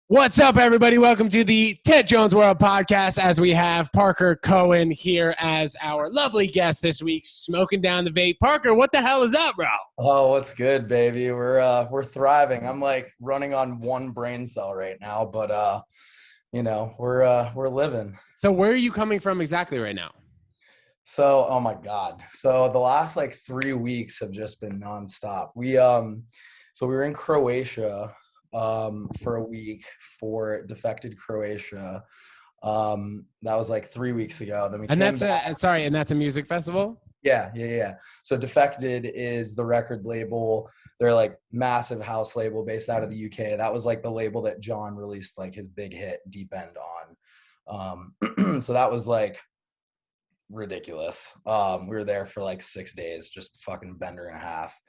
What's up, everybody? Welcome to the Ted Jones World Podcast, as we have Parker Cohen here as our lovely guest this week, smoking down the vape. Parker, what the hell is up, bro? Oh, what's good, baby? We're thriving. I'm like running on one brain cell right now, but we're living. So where are you coming from exactly right now? So, oh my God. So the last like 3 weeks have just been nonstop. So we were in Croatia for a week for Defected Croatia. That was like 3 weeks ago. Then we And came that's back. and that's a music festival? Yeah. So Defected is the record label. They're like massive house label based out of the UK. That was like the label that John released like his big hit Deep End on. So that was like ridiculous. We were there for like 6 days, just fucking bender and a half.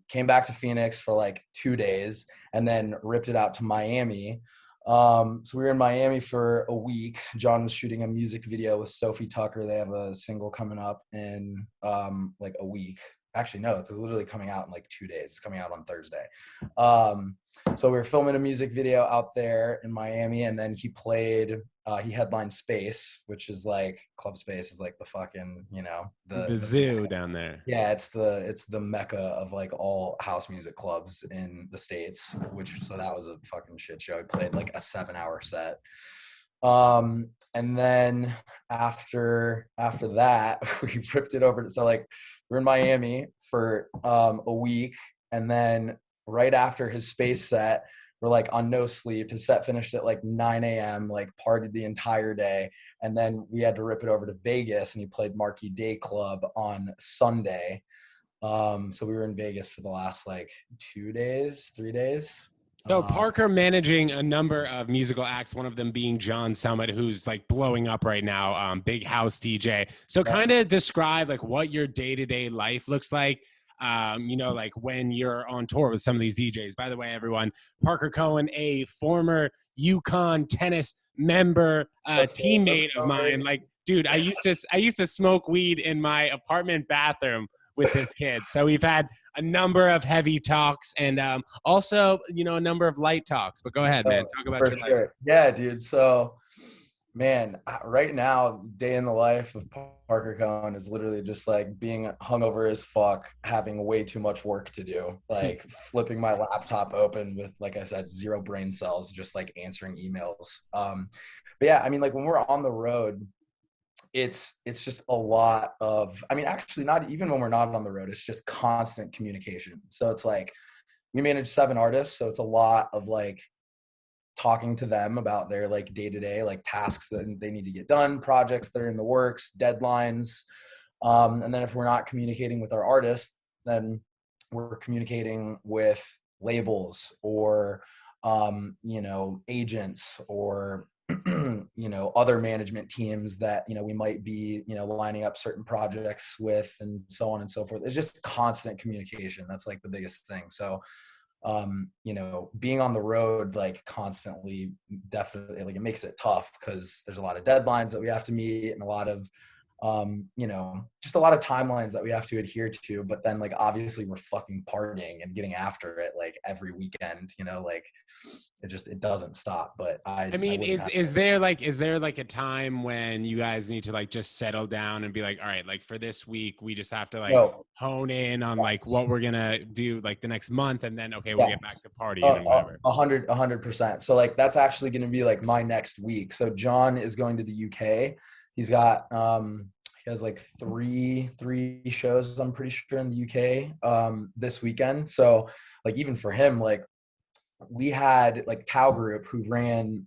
Came back to Phoenix for like 2 days and then ripped it out to Miami. So we were in Miami for a week. John was shooting a music video with Sophie Tucker. They have a single coming up in like a week. Actually, no, it's literally coming out in like 2 days. It's coming out on Thursday. So we were filming a music video out there in Miami, and then he headlined Space, which is like Club Space is like the fucking, The zoo down there. yeah, it's the mecca of like all house music clubs in the States, so that was a fucking shit show. He played like a 7-hour set. And then after that, we ripped it over so like we're in Miami for a week, and then right after his Space set, we're like on no sleep. His set finished at like 9 a.m., like partied the entire day. And then we had to rip it over to Vegas, and he played Marquee Day Club on Sunday. So we were in Vegas for the last like 3 days. So Parker managing a number of musical acts, one of them being John Summit, who's like blowing up right now, big house DJ. So kind of describe like what your day-to-day life looks like. Like when you're on tour with some of these DJs. By the way, everyone, Parker Cohen, a former UConn tennis member, teammate of mine. Like, dude, I used to smoke weed in my apartment bathroom with this kid. So we've had a number of heavy talks and also, a number of light talks. But go ahead, man. Talk about your life. Yeah, dude. So, man, right now, day in the life of Parker Cohen is literally just like being hungover as fuck, having way too much work to do, like flipping my laptop open with, like I said, zero brain cells, just like answering emails. But yeah, I mean, like when we're on the road, it's just a lot of, I mean, actually not even when we're not on the road, it's just constant communication. So it's like we manage 7 artists, so it's a lot of like talking to them about their like day-to-day like tasks that they need to get done, projects that are in the works, deadlines. And then if we're not communicating with our artists, then we're communicating with labels or agents or other management teams that we might be lining up certain projects with, and so on and so forth. It's just constant communication. That's like the biggest thing. So being on the road like constantly, definitely, like it makes it tough because there's a lot of deadlines that we have to meet and a lot of just a lot of timelines that we have to adhere to. But then like obviously we're fucking partying and getting after it like every weekend, like it doesn't stop. But I mean, is there like a time when you guys need to like just settle down and be like, all right, like for this week we just have to like hone in on like what we're gonna do like the next month, and then we'll get back to partying and whatever. 100%. So like that's actually gonna be like my next week. So John is going to the UK. He's got he has like three shows, I'm pretty sure, in the UK this weekend. So like even for him, like we had like Tao Group, who ran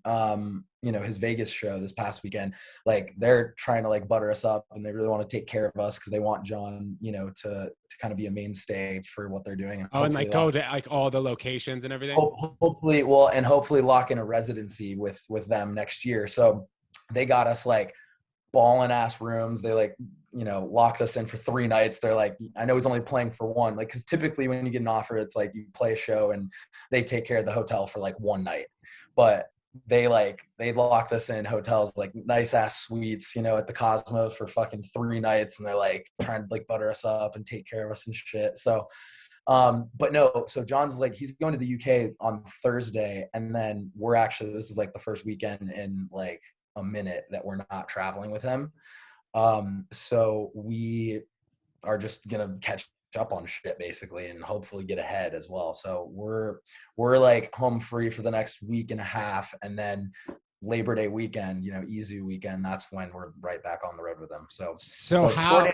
his Vegas show this past weekend. Like they're trying to like butter us up, and they really want to take care of us because they want John to kind of be a mainstay for what they're doing. And like go to like all the locations and everything. Hopefully lock in a residency with them next year. So they got us like ballin' ass rooms. They like locked us in for 3 nights. They're like, I know he's only playing for 1, like, because typically when you get an offer, it's like you play a show and they take care of the hotel for like 1 night. But they locked us in hotels, like nice ass suites, at the Cosmos for fucking 3 nights, and they're like trying to like butter us up and take care of us and shit. So But no, so John's like, he's going to the UK on Thursday. And then this is like the first weekend in like a minute that we're not traveling with him. So we are just going to catch up on shit basically and hopefully get ahead as well. So we're like home free for the next week and a half. And then Labor Day weekend, EZU weekend, that's when we're right back on the road with them. So how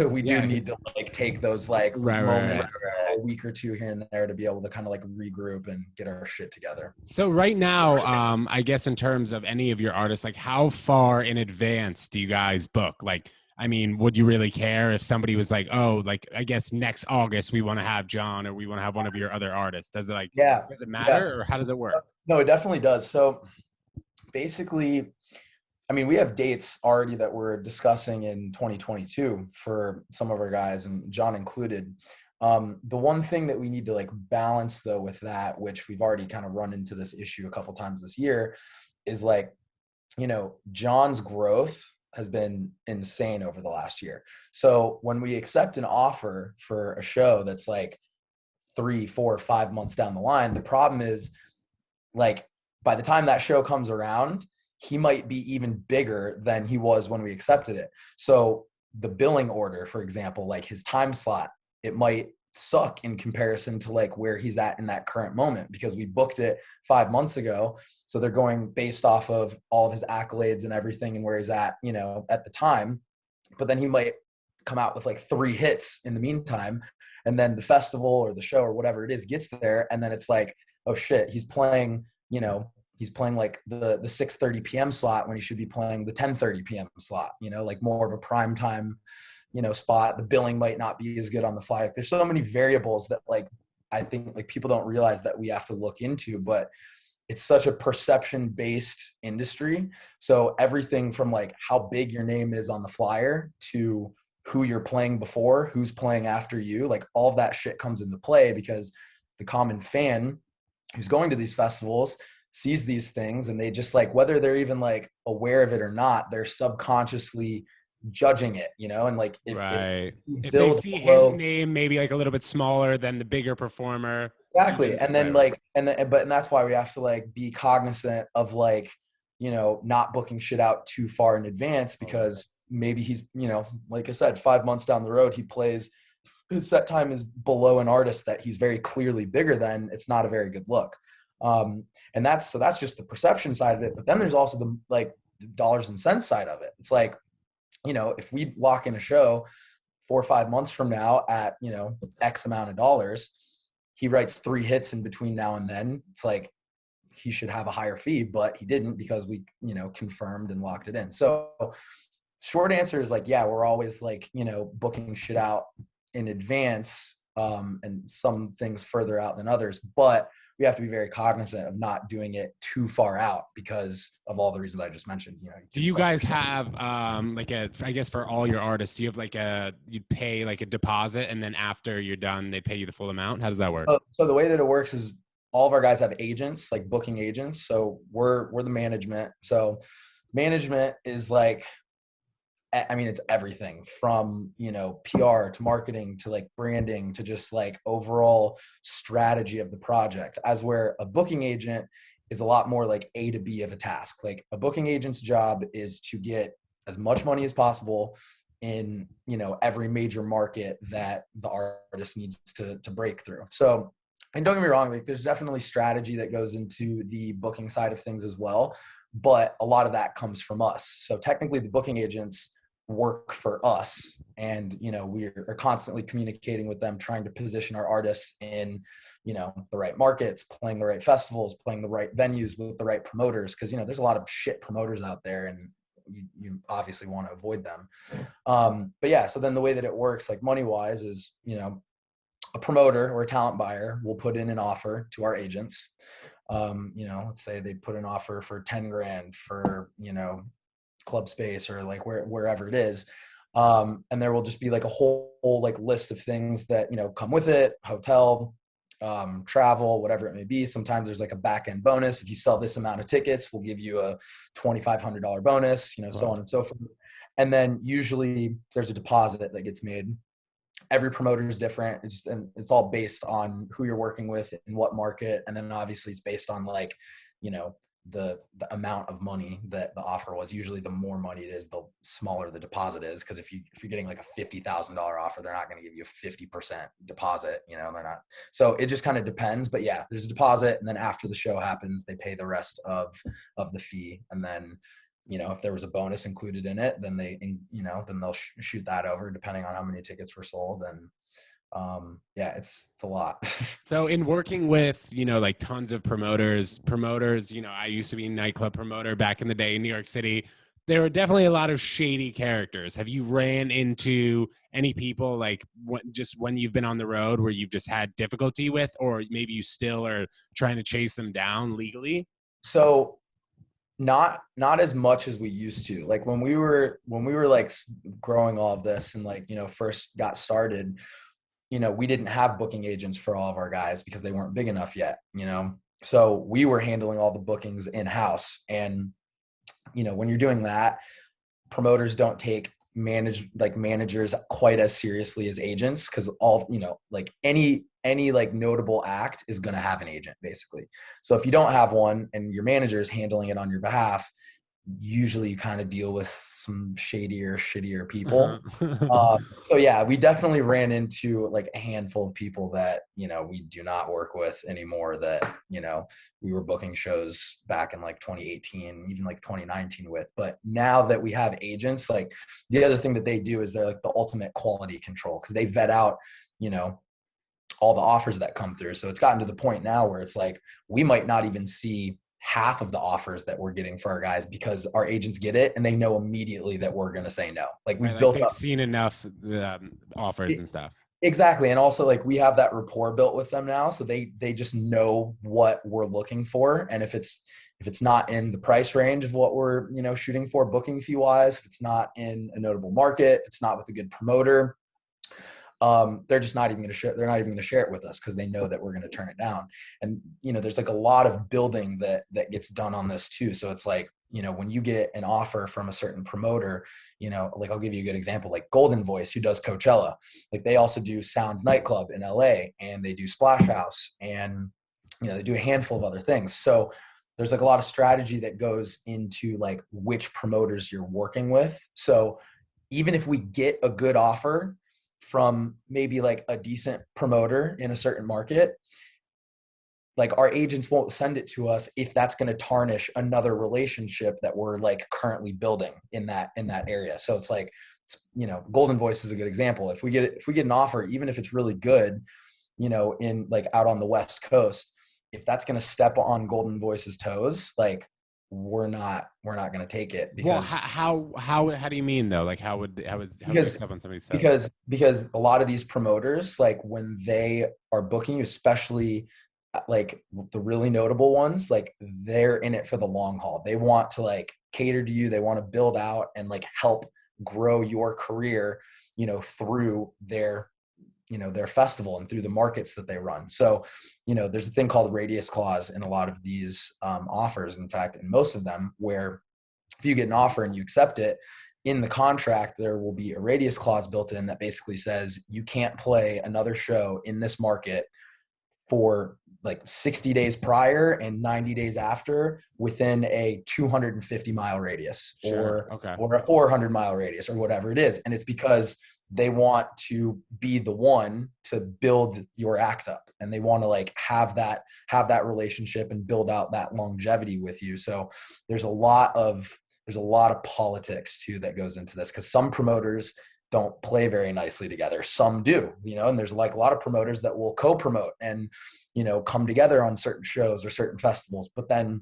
we do need to like take those like moments, a week or two here and there to be able to kind of like regroup and get our shit together. So right now, I guess in terms of any of your artists, like how far in advance do you guys book? Like, I mean, would you really care if somebody was like, oh, like, I guess next August we want to have John or we want to have one of your other artists? Does it does it matter or how does it work? No, it definitely does. So basically, I mean, we have dates already that we're discussing in 2022 for some of our guys, and John included. The one thing that we need to like balance though with that, which we've already kind of run into this issue a couple times this year, is like, John's growth has been insane over the last year. So when we accept an offer for a show that's like 3, 4, 5 months down the line, the problem is like by the time that show comes around, he might be even bigger than he was when we accepted it. So the billing order, for example, like his time slot, it might suck in comparison to like where he's at in that current moment because we booked it 5 months ago. So they're going based off of all of his accolades and everything and where he's at, at the time. But then he might come out with like 3 hits in the meantime. And then the festival or the show or whatever it is gets there. And then it's like, oh shit, he's playing like the 6:30 p.m. slot when he should be playing the 10:30 p.m. slot, like more of a prime time, spot. The billing might not be as good on the fly. Like, there's so many variables that like, I think like people don't realize that we have to look into, but it's such a perception based industry. So everything from like how big your name is on the flyer to who you're playing before, who's playing after you, like all of that shit comes into play because the common fan who's going to these festivals sees these things and they just like, whether they're even like aware of it or not, they're subconsciously judging it, and like if they see his name maybe like a little bit smaller than the bigger performer. Exactly. And then and that's why we have to like be cognizant of like, not booking shit out too far in advance because maybe he's, like I said, 5 months down the road, his set time is below an artist that he's very clearly bigger than. It's not a very good look. And that's just the perception side of it. But then there's also the like the dollars and cents side of it. It's like, if we lock in a show 4 or 5 months from now at, X amount of dollars, he writes 3 hits in between now and then. It's like, he should have a higher fee, but he didn't because we, confirmed and locked it in. So short answer is like, yeah, we're always like, booking shit out in advance, and some things further out than others, but we have to be very cognizant of not doing it too far out because of all the reasons I just mentioned. Do you guys have I guess for all your artists, do you have you'd pay like a deposit and then after you're done, they pay you the full amount? How does that work? So the way that it works is all of our guys have agents, like booking agents. So we're the management. So management is like, I mean, it's everything from, PR to marketing to like branding to just like overall strategy of the project, as where a booking agent is a lot more like A to B of a task. Like a booking agent's job is to get as much money as possible in, every major market that the artist needs to break through. So, and don't get me wrong, like there's definitely strategy that goes into the booking side of things as well, but a lot of that comes from us. So technically the booking agents work for us and we are constantly communicating with them, trying to position our artists in the right markets, playing the right festivals, playing the right venues with the right promoters, because there's a lot of shit promoters out there and you obviously want to avoid them. But yeah, so then the way that it works like money wise is a promoter or a talent buyer will put in an offer to our agents. Let's say they put an offer for 10 grand for club space or like wherever it is, and there will just be like a whole like list of things that come with it: hotel, travel, whatever it may be. Sometimes there's like a back end bonus. If you sell this amount of tickets, we'll give you a $2,500 bonus, so on and so forth. And then usually there's a deposit that gets made, every promoter is different. And it's all based on who you're working with in what market. And then obviously it's based on like, you know, the amount of money that the offer was. Usually the more money it is, the smaller the deposit is. Cause if you're getting like a $50,000 offer, they're not going to give you a 50% deposit, you know, they're not. So it just kind of depends, but yeah, there's a deposit. And then after the show happens, they pay the rest of the fee. And then, you know, if there was a bonus included in it, then then they'll shoot that over depending on how many tickets were sold. And yeah, it's a lot. So in working with, you know, like tons of promoters, you know, I used to be a nightclub promoter back in the day in New York City. There were definitely a lot of shady characters. Have you ran into any people like just when you've been on the road where you've just had difficulty with, or maybe you still are trying to chase them down legally? So not as much as we used to. Like when we were like growing all of this and like, you know, first got started, you know, we didn't have booking agents for all of our guys because they weren't big enough yet, you know? So we were handling all the bookings in-house. And, you know, when you're doing that, promoters don't take managers quite as seriously as agents. Cause all, you know, like any like notable act is going to have an agent basically. So if you don't have one and your manager is handling it on your behalf, usually you kind of deal with some shittier people. So yeah, we definitely ran into like a handful of people that, you know, we do not work with anymore that, you know, we were booking shows back in like 2018, even like 2019 with. But now that we have agents, like the other thing that they do is they're like the ultimate quality control because they vet out, you know, all the offers that come through. So it's gotten to the point now where it's like, we might not even see half of the offers that we're getting for our guys because our agents get it and they know immediately that we're going to say no. Like we've built they've up seen enough offers and stuff. Exactly. And also like we have that rapport built with them now. So they just know what we're looking for. And if it's not in the price range of what we're, you know, shooting for booking fee wise, if it's not in a notable market, if it's not with a good promoter, they're just not even going to share. They're not even going to share it with us because they know that we're going to turn it down. And, you know, there's like a lot of building that gets done on this too. So it's like, you know, when you get an offer from a certain promoter, you know, like I'll give you a good example, like Golden Voice, who does Coachella, like they also do Sound Nightclub in LA and they do Splash House and, you know, they do a handful of other things. So there's like a lot of strategy that goes into like which promoters you're working with. So even if we get a good offer from maybe like a decent promoter in a certain market, like our agents won't send it to us if that's going to tarnish another relationship that we're like currently building in that area. So it's like, you know, Golden Voice is a good example. If we get an offer, even if it's really good, you know, in like out on the West Coast, if that's going to step on Golden Voice's toes, like we're not going to take it. Because how do you mean though? Like how would they step on somebody's toes? Because a lot of these promoters, like when they are booking you, especially like the really notable ones, like they're in it for the long haul. They want to like cater to you. They want to build out and like help grow your career, you know, through their, you know, their festival and through the markets that they run. So, you know, there's a thing called radius clause in a lot of these offers. In fact, in most of them, where if you get an offer and you accept it, in the contract, there will be a radius clause built in that basically says you can't play another show in this market for like 60 days prior and 90 days after within a 250-mile radius. Sure. Or a 400-mile radius or whatever it is. And it's because they want to be the one to build your act up and they want to like have that relationship and build out that longevity with you. So there's a lot of politics too that goes into this because some promoters don't play very nicely together. Some do, you know, and there's like a lot of promoters that will co-promote and, you know, come together on certain shows or certain festivals. But then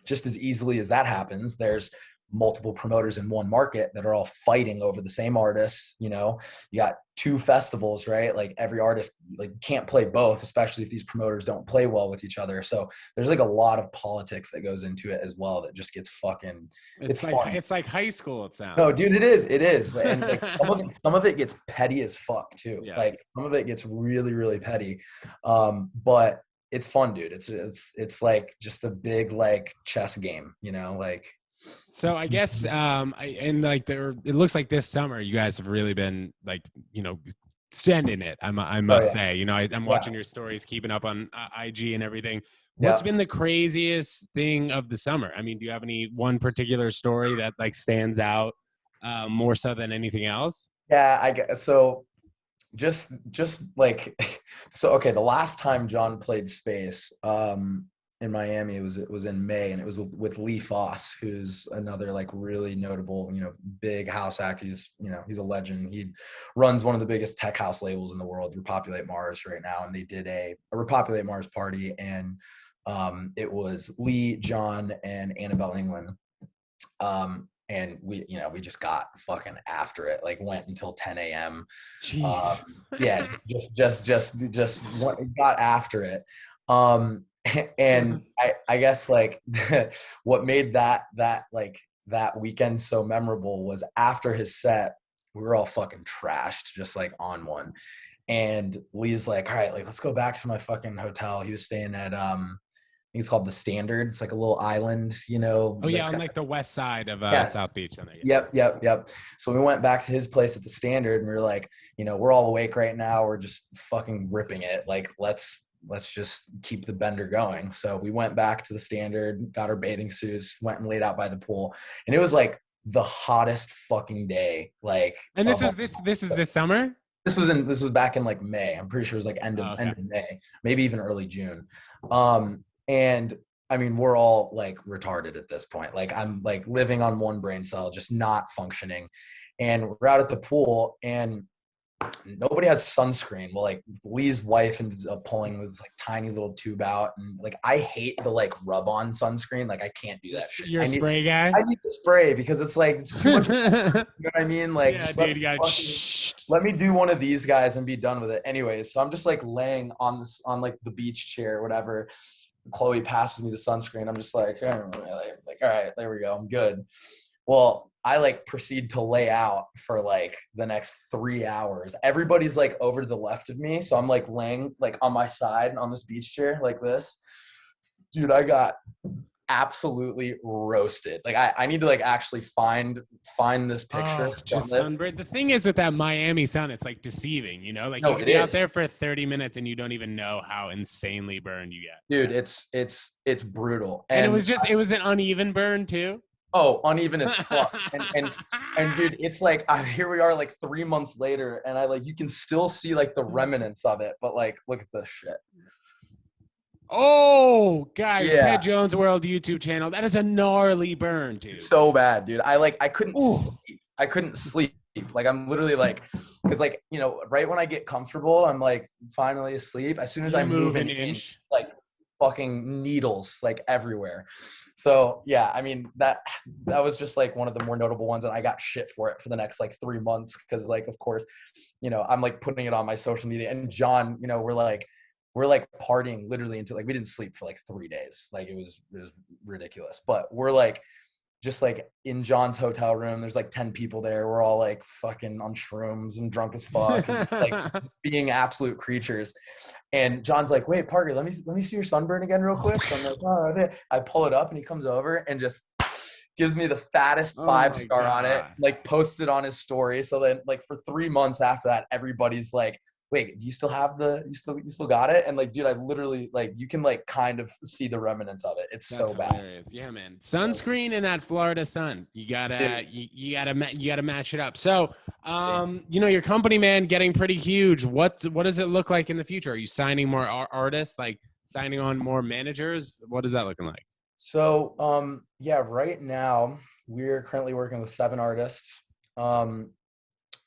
just as easily as that happens, there's multiple promoters in one market that are all fighting over the same artists. You know, you got two festivals, right? Like every artist like can't play both, especially if these promoters don't play well with each other. So there's like a lot of politics that goes into it as well that just gets fucking it's like fun. It's like high school, it sounds. No, dude, it is. And like some of it gets petty as fuck too. Yeah. Like some of it gets really, really petty. But it's fun, dude. It's like just a big like chess game, you know, like. So I guess, and like it looks like this summer you guys have really been like, you know, sending it. I Oh must yeah. say, you know, I'm Yeah. watching your stories, keeping up on IG and everything. What's Yeah. been the craziest thing of the summer? I mean, do you have any one particular story that like stands out more so than anything else? Yeah. I guess so. Just like so okay, the last time John played Space in Miami, it was in May, and it was with Lee Foss, who's another like really notable, big house act. He's a legend. He runs one of the biggest tech house labels in the world, Repopulate Mars, right now, and they did a Repopulate Mars party, and it was Lee, John, and Annabelle England. And we just got fucking after it, like went until 10 a.m. Jeez. Yeah, just got after it. Um, and I guess like what made that weekend so memorable was after his set, we were all fucking trashed, just like on one. And Lee's like, all right, like let's go back to my fucking hotel. He was staying at I think it's called the Standard. It's like a little island, Oh yeah, that's on got, like the west side of yes. South Beach. On there. Yep, yep, yep. So we went back to his place at the Standard, and we were like, we're all awake right now. We're just fucking ripping it. Like, let's just keep the bender going. So we went back to the Standard, got our bathing suits, went and laid out by the pool, and it was like the hottest fucking day. Like, And this is this summer. this was back in like May. I'm pretty sure it was like end of May, maybe even early June. And I mean, we're all like retarded at this point. Like I'm like living on one brain cell, just not functioning. And we're out at the pool and nobody has sunscreen. Well, like Lee's wife ended up pulling this like tiny little tube out. And like, I hate the like rub on sunscreen. Like I can't do that shit. You're a spray guy? I need to spray because it's like, it's too much. You know what I mean? Like, yeah, just dude, let me do one of these guys and be done with it. Anyways, so I'm just like laying on like the beach chair or whatever. Chloe passes me the sunscreen. I'm just like, all right, there we go. I'm good. Well, I like proceed to lay out for like the next 3 hours. Everybody's like over to the left of me. So I'm like laying like on my side on this beach chair like this. Dude, I got absolutely roasted. Like I need to like actually find this picture. Just sunburned. The thing is with that Miami sun, it's like deceiving, like you can be out there for 30 minutes and you don't even know how insanely burned you get. Dude, it's brutal. And it was an uneven burn too. Oh, uneven as fuck. and dude, it's like here we are like 3 months later, and you can still see like the remnants of it, but like look at this shit. Oh, guys, yeah. Ted Jones World YouTube channel. That is a gnarly burn, dude. So bad, dude. I couldn't sleep. I couldn't sleep. Like I'm literally like, because like, right when I get comfortable, I'm like finally asleep. As soon as I move an inch, like fucking needles like everywhere. So yeah, I mean that was just like one of the more notable ones, and I got shit for it for the next like 3 months because like of course, I'm like putting it on my social media, and John, we're like partying literally until like we didn't sleep for like 3 days. Like it was ridiculous. But we're like just like in John's hotel room. There's like 10 people there. We're all like fucking on shrooms and drunk as fuck, and like being absolute creatures. And John's like, "Wait, Parker, let me see your sunburn again real quick." So I'm like, "Oh." I pull it up and he comes over and just gives me the fattest 5-star on it, like posts it on his story. So then like for 3 months after that, everybody's like, "Wait, do you still have you still got it?" And like, dude, I literally like, you can like kind of see the remnants of it. It's so bad. Hilarious. Yeah, man. Sunscreen in that Florida sun. You gotta match it up. So, your company, man, getting pretty huge. What does it look like in the future? Are you signing more artists, like signing on more managers? What is that looking like? So, right now we're currently working with 7 artists.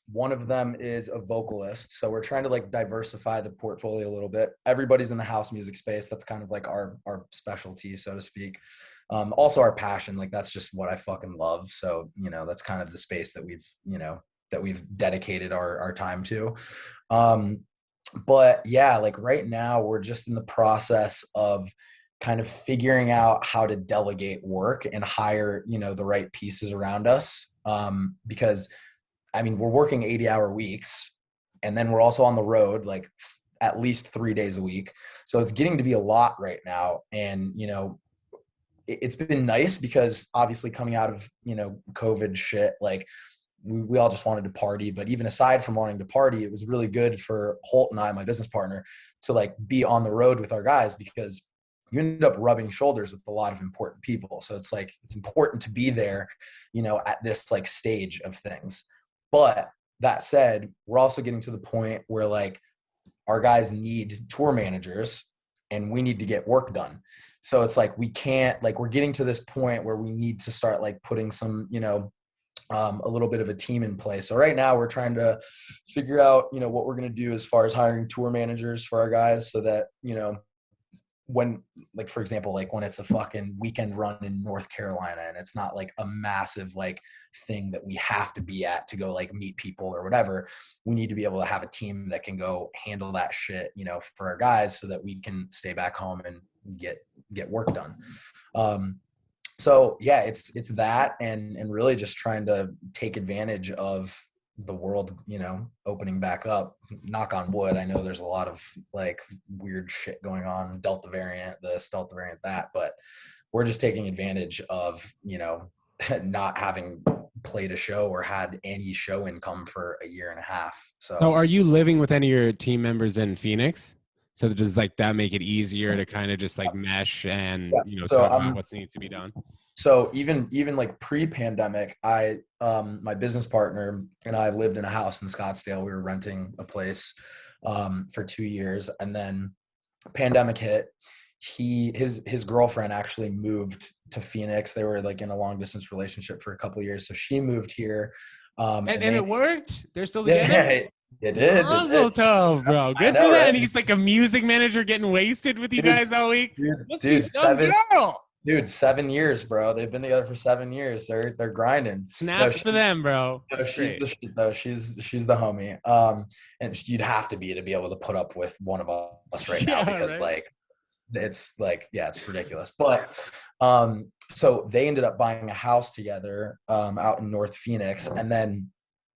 One of them is a vocalist. So we're trying to like diversify the portfolio a little bit. Everybody's in the house music space. That's kind of like our specialty, so to speak. Also our passion, like that's just what I fucking love. So, that's kind of the space that we've dedicated our time to. But yeah, like right now we're just in the process of kind of figuring out how to delegate work and hire, the right pieces around us. Because I mean, we're working 80-hour weeks, and then we're also on the road like at least 3 days a week. So it's getting to be a lot right now. And, it's been nice because obviously coming out of, COVID shit, like we all just wanted to party. But even aside from wanting to party, it was really good for Holt and I, my business partner, to like be on the road with our guys, because you end up rubbing shoulders with a lot of important people. So it's like, it's important to be there, you know, at this like stage of things. But that said, we're also getting to the point where like our guys need tour managers and we need to get work done. So it's like, we can't, like, we're getting to this point where we need to start like putting some, you know, a little bit of a team in place. So right now we're trying to figure out, you know, what we're going to do as far as hiring tour managers for our guys, so that, you know, when, like, for example, like when it's a fucking weekend run in North Carolina and it's not like a massive like thing that we have to be at to go like meet people or whatever, we need to be able to have a team that can go handle that shit, you know, for our guys, so that we can stay back home and get work done. So yeah, it's that, and really just trying to take advantage of the world, you know, opening back up. Knock on wood. I know there's a lot of like weird shit going on, Delta variant this, Delta variant that, but we're just taking advantage of, you know, not having played a show or had any show income for a year and a half. So So are you living with any of your team members in Phoenix? So does like that make it easier to kind of just like mesh and, yeah. you know, So talk about what needs to be done? So even like pre-pandemic, my business partner and I lived in a house in Scottsdale. We were renting a place for 2 years, and then pandemic hit. His girlfriend actually moved to Phoenix. They were like in a long distance relationship for a couple of years, so she moved here. And they, it worked. They're still yeah, together. it did. Mazel tov, bro. I Good for know, that. right? And he's like a music manager getting wasted with you Dude, guys all week. Must be dude, some girl. Dude, 7 years, bro. They've been together for 7 years. They're grinding. Snaps for them, bro. No, she's Great. the shit though. She's the homie. And you'd have to be able to put up with one of us right now, Yeah, because right? like it's like, yeah, it's ridiculous. But so they ended up buying a house together out in North Phoenix, and then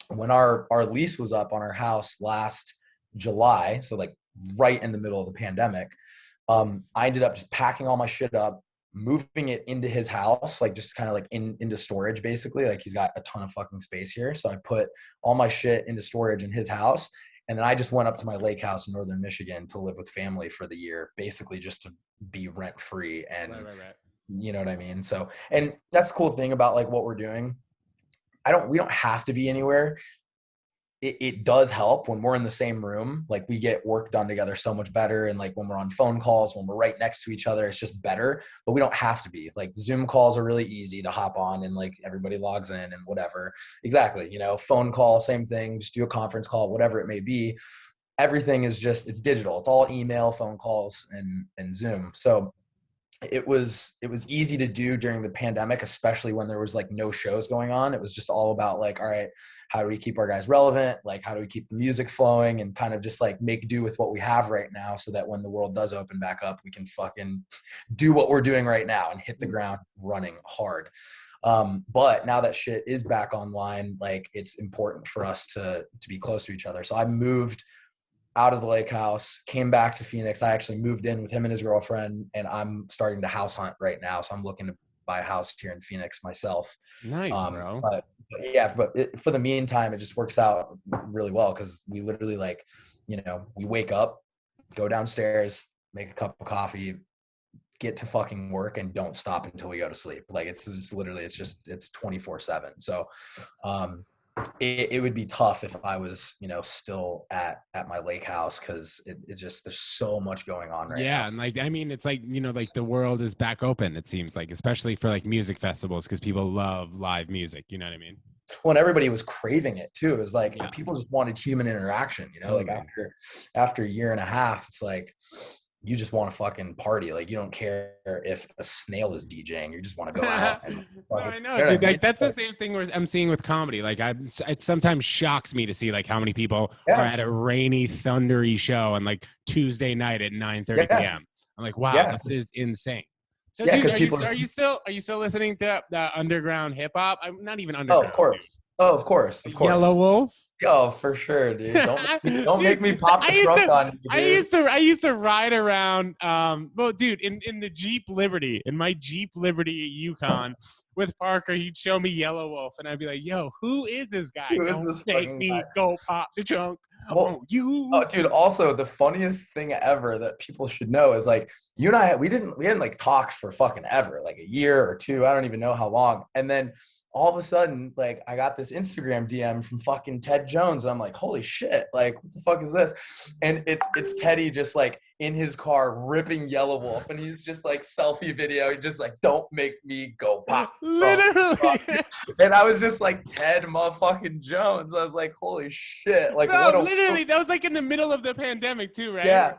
when our lease was up on our house last July, so like right in the middle of the pandemic, I ended up just packing all my shit up, moving it into his house, like just kind of like into storage, basically. Like he's got a ton of fucking space here. So I put all my shit into storage in his house. And then I just went up to my lake house in Northern Michigan to live with family for the year, basically just to be rent free. And Right. you know what I mean? So, and that's the cool thing about like what we're doing. We don't have to be anywhere. It does help when we're in the same room. Like we get work done together so much better. And like when we're on phone calls, when we're right next to each other, it's just better. But we don't have to be. Like Zoom calls are really easy to hop on and like everybody logs in and whatever. Exactly. You know, phone call, same thing. Just do a conference call, whatever it may be. Everything is just, it's digital. It's all email, phone calls, and Zoom. So it was easy to do during the pandemic, especially when there was like no shows going on. It was just all about like, all right, how do we keep our guys relevant? Like, how do we keep the music flowing, and kind of just like make do with what we have right now, so that when the world does open back up, we can fucking do what we're doing right now and hit the ground running hard. But now that shit is back online, like it's important for us to be close to each other. So I moved out of the lake house, came back to Phoenix. I actually moved in with him and his girlfriend, and I'm starting to house hunt right now. So I'm looking to buy a house here in Phoenix myself. Nice, bro. But yeah, but for the meantime, it just works out really well, because we literally like, you know, we wake up, go downstairs, make a cup of coffee, get to fucking work, and don't stop until we go to sleep. Like it's just literally, it's 24/7. So, it would be tough if I was, you know, still at my lake house, because it just, there's so much going on right now. Yeah, and like I mean, it's like, you know, like the world is back open, it seems like, especially for like music festivals, because people love live music. You know what I mean? Well, and everybody was craving it too. It was like, Yeah. people just wanted human interaction. You know, Totally. like after a year and a half, it's like you just want to fucking party. Like you don't care if a snail is DJing. You just want to go out. And No, I know, dude. Like that's the same thing I'm seeing with comedy. Like it sometimes shocks me to see like how many people are at a rainy, thundery show on like Tuesday night at 9:30 p.m. I'm like, wow, this is insane. So, dude, are you still listening to the underground hip hop? I'm not even underground. Oh, of course. Oh, of course, of Yellow course. Wolf? Yo, for sure, dude. Don't Dude, make me so pop the trunk on you, dude. I used to ride around well dude in the Jeep Liberty, in my Jeep Liberty Yukon with Parker. He'd show me Yellow Wolf and I'd be like, yo, who is this guy? Who is Don't this make fucking guy? me go pop the trunk Well, on you. oh, dude. Also, the funniest thing ever that people should know is like you and I. We hadn't like talked for fucking ever, like a year or two. I don't even know how long. And then all of a sudden, like I got this Instagram DM from fucking Ted Jones, and I'm like, holy shit! Like, what the fuck is this? And it's Teddy just like in his car ripping Yellow Wolf, and he's just like selfie video. He's just like, don't make me go pop. Literally. And I was just like, Ted motherfucking Jones. I was like, holy shit! Like, No, what a literally, that was like in the middle of the pandemic too, right? yeah.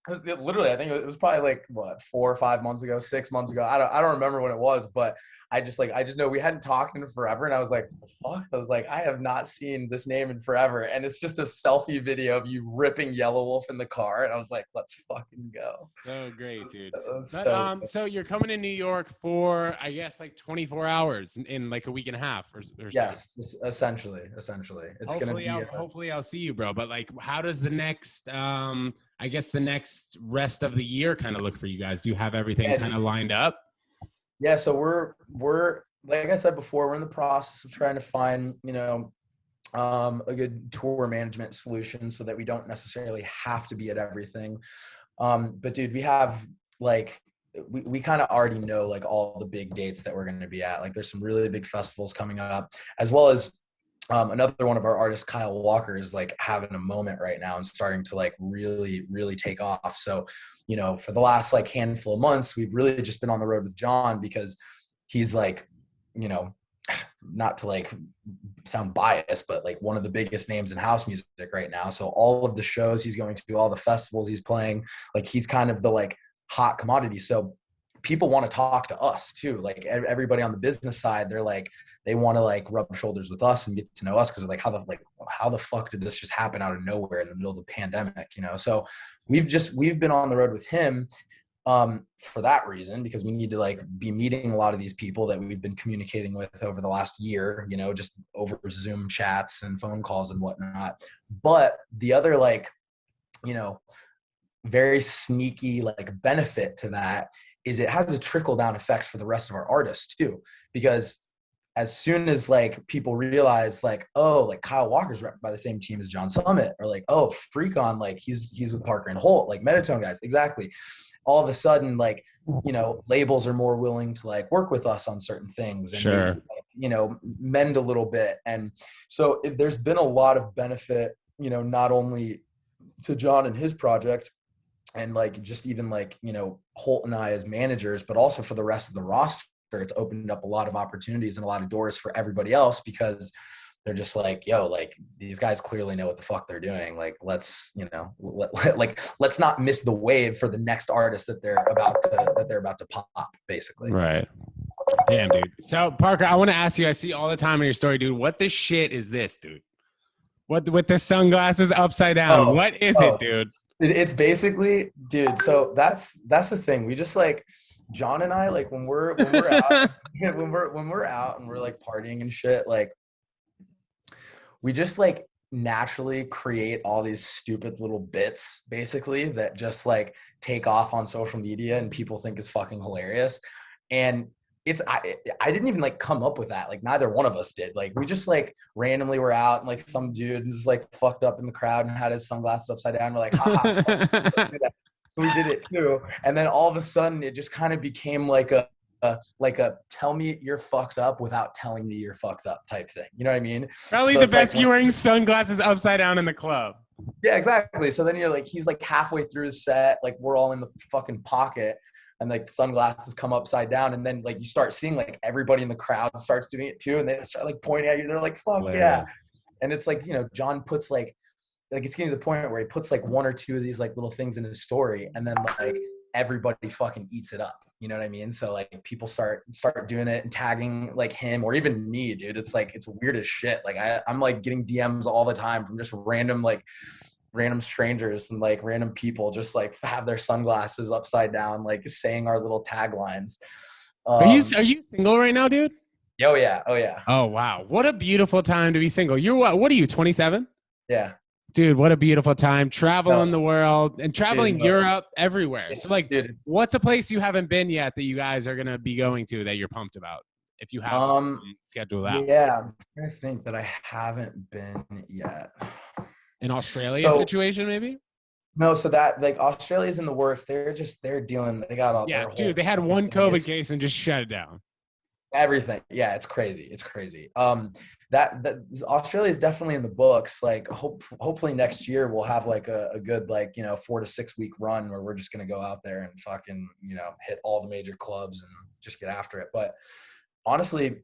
Literally, I think it was probably like what 4 or 5 months ago, 6 months ago. I don't remember when it was, but I just know we hadn't talked in forever, and I was like, what the fuck? I was like, I have not seen this name in forever, and it's just a selfie video of you ripping Yellow Wolf in the car, and I was like, let's fucking go. So great, dude. But, So you're coming to New York for, I guess, like 24 hours in like a week and a half or yes, so. essentially, it's gonna be. Hopefully I'll see you, bro. But like, how does the next, I guess the next rest of the year kind of look for you guys? Do you have everything kind of lined up? Yeah, so we're like I said before, we're in the process of trying to find, a good tour management solution so that we don't necessarily have to be at everything. But dude, we have like we kind of already know like all the big dates that we're going to be at. Like there's some really big festivals coming up, as well as another one of our artists, Kyle Walker, is like having a moment right now and starting to like really, really take off. So, for the last like handful of months, we've really just been on the road with John because he's like, not to like sound biased, but like one of the biggest names in house music right now. So all of the shows he's going to, all the festivals he's playing, like he's kind of the like hot commodity. So people want to talk to us too. Like everybody on the business side, they're like, they want to like rub shoulders with us and get to know us because they're like, how the fuck did this just happen out of nowhere in the middle of the pandemic? So we've been on the road with him for that reason, because we need to like be meeting a lot of these people that we've been communicating with over the last year, just over Zoom chats and phone calls and whatnot. But the other like, very sneaky like benefit to that is it has a trickle down effect for the rest of our artists too, because as soon as like people realize like, oh, like Kyle Walker's rep by the same team as John Summit, or like, oh, Freakon, like he's with Parker and Holt, like Metatone guys. Exactly. All of a sudden, like, labels are more willing to like work with us on certain things and sure. maybe, mend a little bit. And so there's been a lot of benefit, not only to John and his project and like, just even like, Holt and I as managers, but also for the rest of the roster. It's opened up a lot of opportunities and a lot of doors for everybody else because they're just like, yo, like these guys clearly know what the fuck they're doing. Like, let's not miss the wave for the next artist that they're about to pop, basically. Right. Damn, dude. So Parker, I want to ask you, I see all the time in your story, dude, what the shit is this, dude? What with the sunglasses upside down? What is it, dude? It's basically, dude. So that's the thing. We just like, John and I, like when we're out, when we're out and we're like partying and shit, like we just like naturally create all these stupid little bits basically that just like take off on social media and people think is fucking hilarious. And I didn't even like come up with that. Like neither one of us did. Like we just like randomly were out and like some dude was like fucked up in the crowd and had his sunglasses upside down. We're like, haha, fuck, so we did it too. And then all of a sudden it just kind of became like a tell me you're fucked up without telling me you're fucked up type thing. You know what I mean? Probably so the best, like, you wearing sunglasses upside down in the club. Yeah, exactly. So then you're like, he's like halfway through his set, like we're all in the fucking pocket and like the sunglasses come upside down. And then like you start seeing like everybody in the crowd starts doing it too. And they start like pointing at you. They're like, fuck yeah. And it's like, John puts like it's getting to the point where he puts like one or two of these like little things in his story and then like everybody fucking eats it up. You know what I mean? So like people start doing it and tagging like him or even me, dude. It's like, it's weird as shit. Like I'm like getting DMs all the time from just random strangers and like random people just like have their sunglasses upside down, like saying our little taglines. Are you single right now, dude? Oh yeah. Oh yeah. Oh, wow. What a beautiful time to be single. You're what are you, 27? Yeah. Dude, what a beautiful time traveling No, the world and dude, traveling no, Europe, everywhere. So, like, dude, it's what's a place you haven't been yet that you guys are going to be going to that you're pumped about if you have one um scheduled out? yeah, I'm trying to think that I haven't been yet. An Australia So situation, maybe? no, so that like Australia's in the works. They're dealing, they got all Yeah, their whole dude, they had fucking one thing. COVID It's case and just shut it down. everything. Yeah, it's crazy. It's crazy. That Australia is definitely in the books. Like hopefully next year we'll have like a good like, 4 to 6 week run where we're just gonna go out there and fucking, hit all the major clubs and just get after it. But honestly,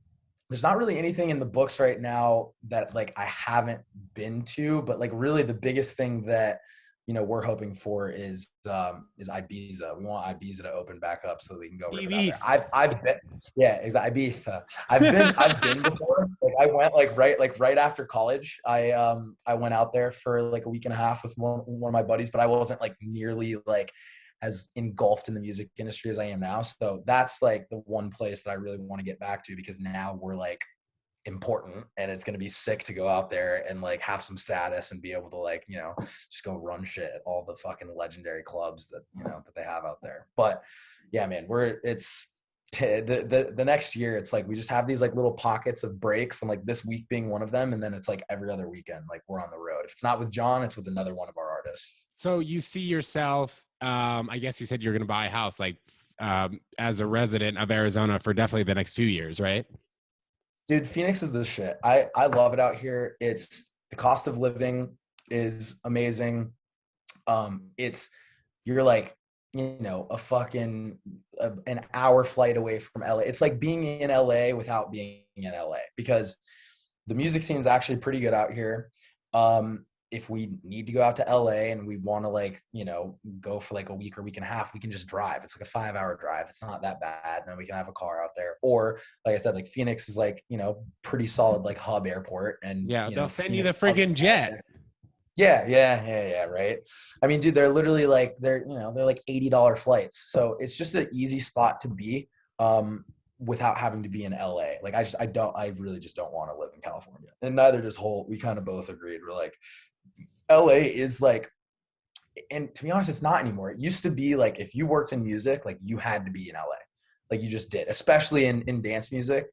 there's not really anything in the books right now that like I haven't been to, but like really the biggest thing that we're hoping for is Ibiza. We want Ibiza to open back up so we can go rip it out TV. there. I've been, yeah, exactly, Ibiza. I've been before. Like I went like right after college. I went out there for like a week and a half with one of my buddies, but I wasn't like nearly like as engulfed in the music industry as I am now. So that's like the one place that I really want to get back to, because now we're like important and it's going to be sick to go out there and like have some status and be able to like, just go run shit at all the fucking legendary clubs that, that they have out there. But yeah, man, it's the next year, it's like we just have these like little pockets of breaks, and like this week being one of them, and then it's like every other weekend like we're on the road. If it's not with John, it's with another one of our artists. So you see yourself, I guess you said you're going to buy a house like as a resident of Arizona for definitely the next few years, right? Dude, Phoenix is the shit. I love it out here. It's the cost of living is amazing. It's you're like, a fucking an hour flight away from LA. It's like being in LA without being in LA, because the music scene is actually pretty good out here. If we need to go out to LA and we want to like, go for like a week or week and a half, we can just drive. It's like a 5 hour drive. It's not that bad. And then we can have a car out there. Or like I said, like Phoenix is like, pretty solid like hub airport. And, Yeah, they'll send you Phoenix the freaking jet. yeah, right. I mean, dude, they're literally like they're like $80 flights. So it's just an easy spot to be without having to be in LA. Like I really just don't want to live in California. And neither does Holt. We kind of both agreed. We're like, LA is like, and to be honest, it's not anymore. It used to be like if you worked in music, like you had to be in LA. Like you just did, especially in dance music.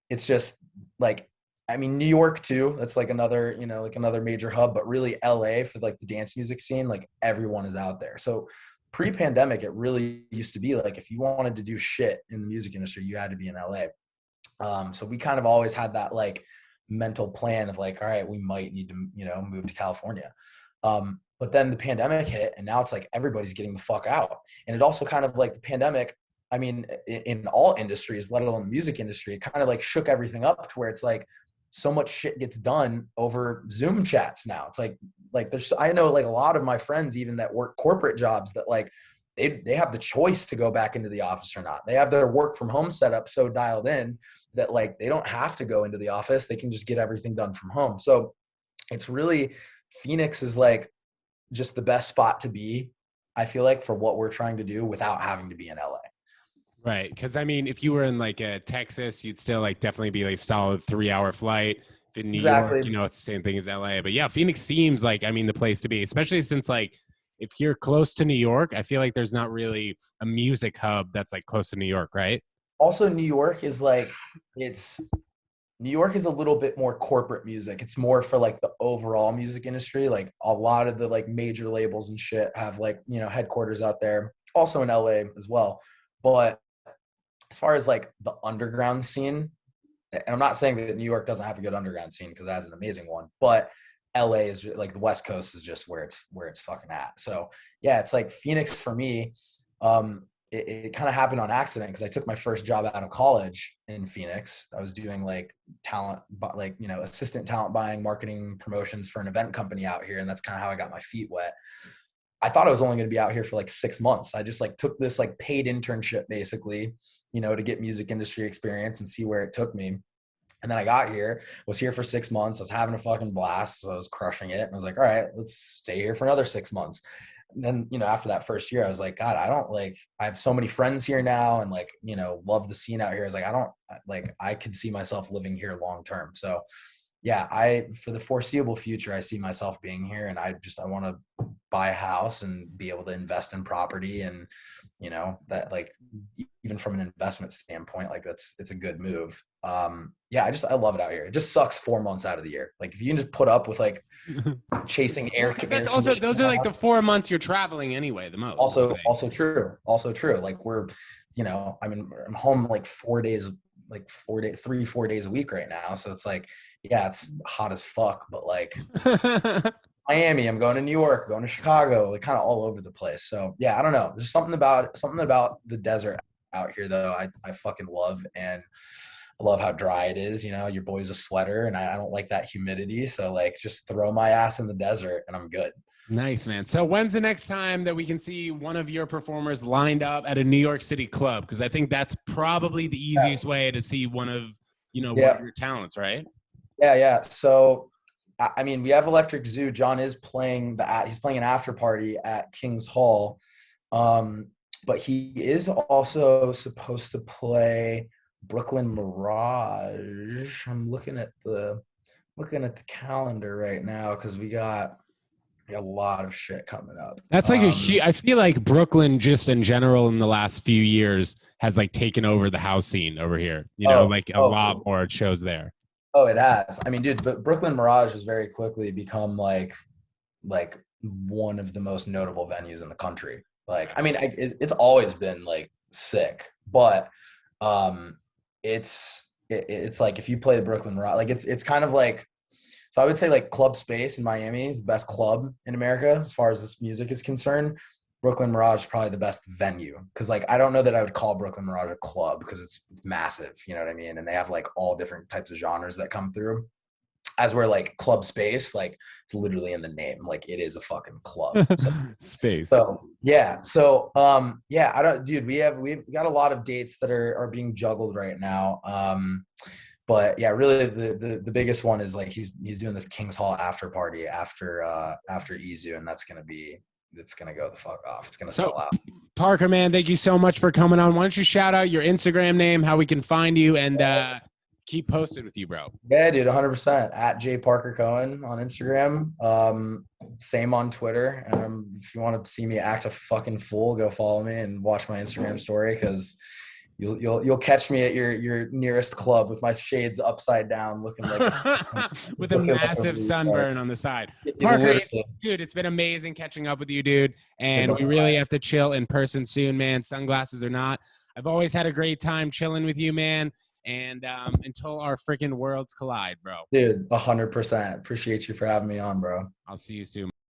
It's just like, I mean, New York too. That's like another, like another major hub, but really LA for like the dance music scene, like everyone is out there. So pre-pandemic, it really used to be like if you wanted to do shit in the music industry, you had to be in LA. So we kind of always had that like mental plan of like, all right, we might need to, move to California. But then the pandemic hit, and now it's like everybody's getting the fuck out. And it also kind of like the pandemic, I mean, in all industries, let alone the music industry, it kind of like shook everything up to where it's like so much shit gets done over Zoom chats now. It's like there's, I know like a lot of my friends even that work corporate jobs that like they have the choice to go back into the office or not. They have their work from home setup so dialed in that like they don't have to go into the office. They can just get everything done from home. So it's really, Phoenix is like just the best spot to be, I feel like, for what we're trying to do without having to be in LA. Right. Because I mean, if you were in like Texas, you'd still like definitely be like solid 3 hour flight. If in New York, Exactly. it's the same thing as LA. But yeah, Phoenix seems like, I mean, the place to be, especially since like if you're close to New York, I feel like there's not really a music hub that's like close to New York, right? Also, New York is like, it's New York is a little bit more corporate music. It's more for like the overall music industry. Like a lot of the like major labels and shit have like, headquarters out there, also in LA as well. But as far as like the underground scene, and I'm not saying that New York doesn't have a good underground scene, because it has an amazing one, but LA is like the West Coast is just where it's fucking at. So yeah, it's like Phoenix for me. It kind of happened on accident because I took my first job out of college in Phoenix. I was doing like talent, like, assistant talent buying, marketing, promotions for an event company out here. And that's kind of how I got my feet wet. I thought I was only going to be out here for like 6 months. I just like took this like paid internship basically, to get music industry experience and see where it took me. And then I got here, was here for 6 months. I was having a fucking blast. So I was crushing it. And I was like, all right, let's stay here for another 6 months. And then, after that first year, I was like, God, I have so many friends here now and love the scene out here. I was like, I could see myself living here long term. So yeah, for the foreseeable future, I see myself being here, and I want to buy a house and be able to invest in property. And, that even from an investment standpoint, it's a good move. Yeah, I love it out here. It just sucks 4 months out of the year. Like if you can just put up with chasing air. That's also, those are the 4 months you're traveling anyway, the most. Also true. Like I'm home 4 days, 3-4 days a week right now. So it's yeah, it's hot as fuck, but Miami, I'm going to New York, going to Chicago, kind of all over the place. So yeah, I don't know. There's something about the desert out here though. I fucking love, and I love how dry it is. Your boy's a sweater, and I don't like that humidity. So just throw my ass in the desert and I'm good. Nice, man. So when's the next time that we can see one of your performers lined up at a New York City club? Because I think that's probably the easiest way to see one of one of your talents, right? Yeah. So, I mean, we have Electric Zoo. John is playing he's playing an after party at King's Hall. But he is also supposed to play Brooklyn Mirage. I'm looking at the calendar right now because we got a lot of shit coming up. That's I feel like Brooklyn just in general in the last few years has taken over the house scene over here. A lot more shows there. Oh, it has. I mean, dude, but Brooklyn Mirage has very quickly become like one of the most notable venues in the country. I mean, it's always been sick, but it's if you play the Brooklyn Mirage, it's kind of so I would say Club Space in Miami is the best club in America as far as this music is concerned. Brooklyn Mirage is probably the best venue because I don't know that I would call Brooklyn Mirage a club because it's massive, you know what I mean? And they have all different types of genres that come through. As where Club Space, it's literally in the name, it is a fucking club. So, Space. So yeah. So yeah, we've got a lot of dates that are being juggled right now. But yeah, really the biggest one is he's doing this King's Hall after party after EZU, and it's gonna go the fuck off. It's gonna sell out. Parker, man, thank you so much for coming on. Why don't you shout out your Instagram name, how we can find you, and keep posted with you, bro. Yeah, dude, 100%. At J Parker Cohen on Instagram. Same on Twitter. If you want to see me act a fucking fool, go follow me and watch my Instagram story because you'll catch me at your nearest club with my shades upside down, looking with a massive sunburn on the side. Parker, dude, it's been amazing catching up with you, dude. And we really have to chill in person soon, man. Sunglasses or not. I've always had a great time chilling with you, man. And until our freaking worlds collide, bro. Dude, 100%. Appreciate you for having me on, bro. I'll see you soon.